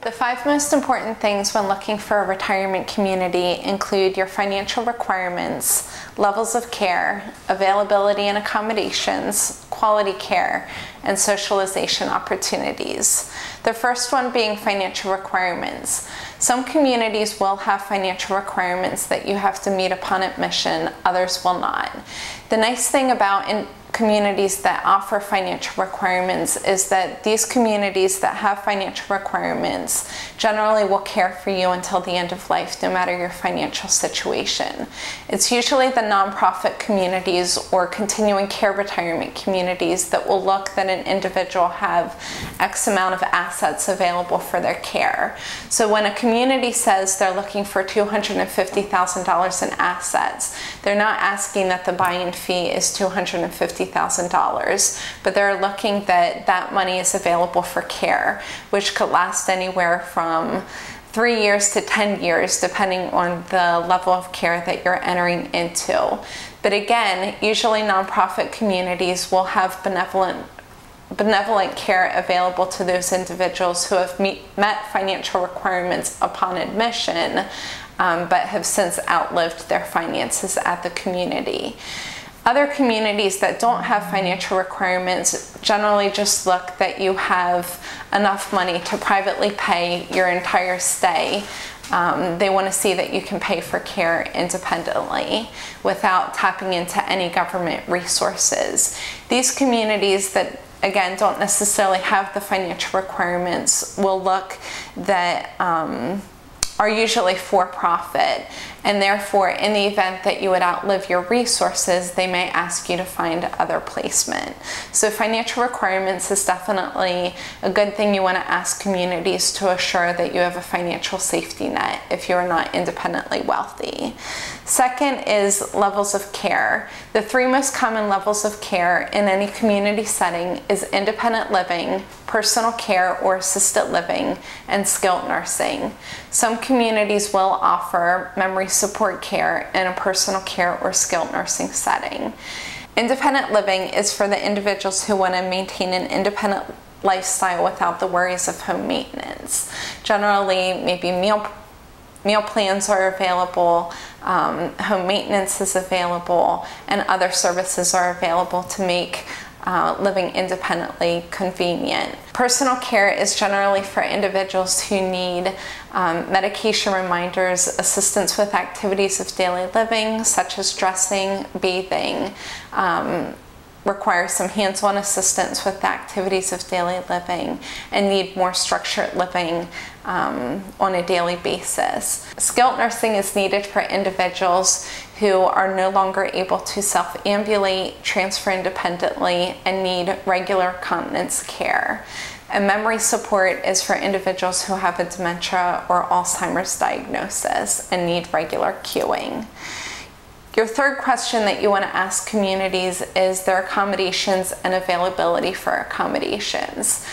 The 5 most important things when looking for a retirement community include your financial requirements, levels of care, availability and accommodations, quality care, and socialization opportunities. The first one being financial requirements. Some communities will have financial requirements that you have to meet upon admission, others will not. The nice thing about communities that offer financial requirements is that these communities that have financial requirements generally will care for you until the end of life, no matter your financial situation. It's usually the nonprofit communities or continuing care retirement communities that will look that an individual have X amount of assets available for their care. So when a community says they're looking for $250,000 in assets, they're not asking that the buy-in fee is $250,000, but they're looking that that money is available for care, which could last anywhere from 3 years to 10 years, depending on the level of care that you're entering into. But again, usually nonprofit communities will have benevolent care available to those individuals who have met financial requirements upon admission, but have since outlived their finances at the community. Other communities that don't have financial requirements generally just look that you have enough money to privately pay your entire stay. They want to see that you can pay for care independently without tapping into any government resources. These communities that, again, don't necessarily have the financial requirements will look that are usually for-profit, and therefore in the event that you would outlive your resources, they may ask you to find other placement. So financial requirements is definitely a good thing you want to ask communities to assure that you have a financial safety net if you are not independently wealthy. Second is levels of care. The 3 most common levels of care in any community setting is independent living, personal care or assisted living, and skilled nursing. Some communities will offer memory support care in a personal care or skilled nursing setting. Independent living is for the individuals who want to maintain an independent lifestyle without the worries of home maintenance. Generally, maybe meal plans are available, home maintenance is available, and other services are available to make living independently convenient. Personal care is generally for individuals who need medication reminders, assistance with activities of daily living, such as dressing, bathing, require some hands-on assistance with the activities of daily living, and need more structured living on a daily basis. Skilled nursing is needed for individuals who are no longer able to self-ambulate, transfer independently, and need regular continence care. And memory support is for individuals who have a dementia or Alzheimer's diagnosis and need regular cueing. Your third question that you want to ask communities is their accommodations and availability for accommodations.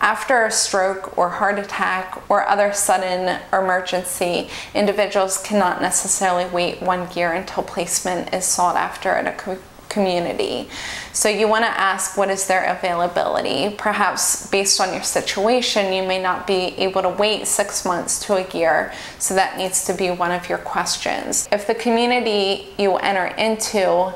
After a stroke or heart attack or other sudden emergency, individuals cannot necessarily wait 1 year until placement is sought after at a community. So you want to ask, what is their availability? Perhaps based on your situation, you may not be able to wait 6 months to a year, so that needs to be one of your questions. If the community you enter into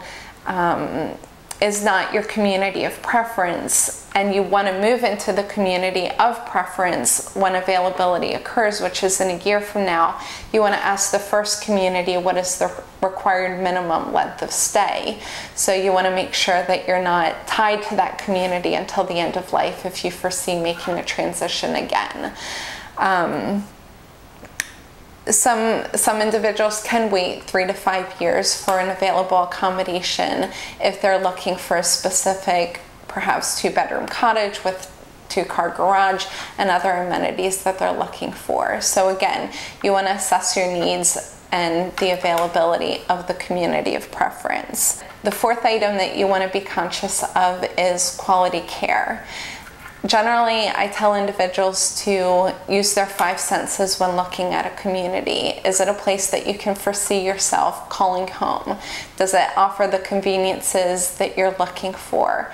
is not your community of preference, and you want to move into the community of preference when availability occurs, which is in a year from now, you want to ask the first community what is the required minimum length of stay. So you want to make sure that you're not tied to that community until the end of life if you foresee making a transition again. Some individuals can wait 3 to 5 years for an available accommodation if they're looking for a specific, perhaps 2-bedroom cottage with 2-car garage and other amenities that they're looking for. So again, you want to assess your needs and the availability of the community of preference. The fourth item that you want to be conscious of is quality care. Generally, I tell individuals to use their five senses when looking at a community. Is it a place that you can foresee yourself calling home? Does it offer the conveniences that you're looking for?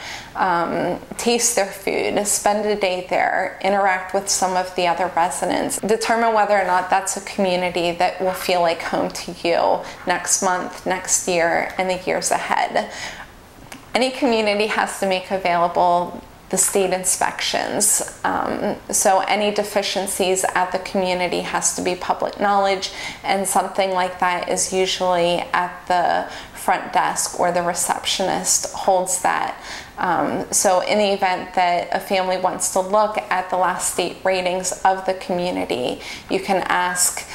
Taste their food, spend a day there, interact with some of the other residents. Determine whether or not that's a community that will feel like home to you next month, next year, and the years ahead. Any community has to make available the state inspections. So any deficiencies at the community has to be public knowledge, and something like that is usually at the front desk, or the receptionist holds that. So in the event that a family wants to look at the last state ratings of the community, you can ask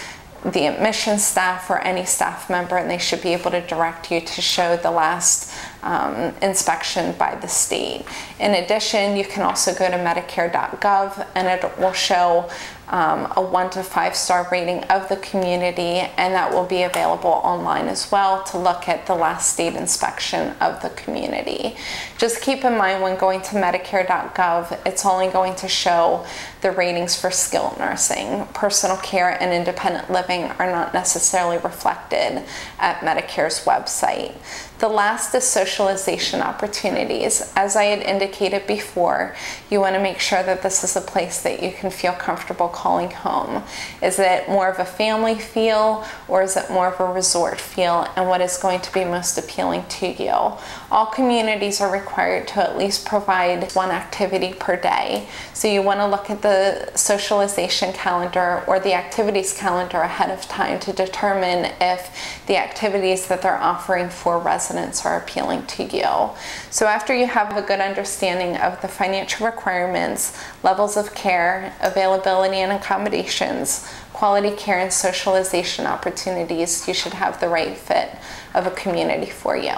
the admissions staff or any staff member, and they should be able to direct you to show the last inspection by the state. In addition, you can also go to Medicare.gov, and it will show a 1 to 5 star rating of the community, and that will be available online as well to look at the last state inspection of the community. Just keep in mind, when going to Medicare.gov, it's only going to show the ratings for skilled nursing. Personal care and independent living are not necessarily reflected at Medicare's website. The last is socialization opportunities. As I had indicated before, you want to make sure that this is a place that you can feel comfortable calling home. Is it more of a family feel, or is it more of a resort feel, and what is going to be most appealing to you? All communities are required to at least provide one activity per day. So you want to look at the socialization calendar or the activities calendar ahead of time to determine if the activities that they're offering for residents are appealing to you. So after you have a good understanding of the financial requirements, levels of care, availability and accommodations, quality care and socialization opportunities, you should have the right fit of a community for you.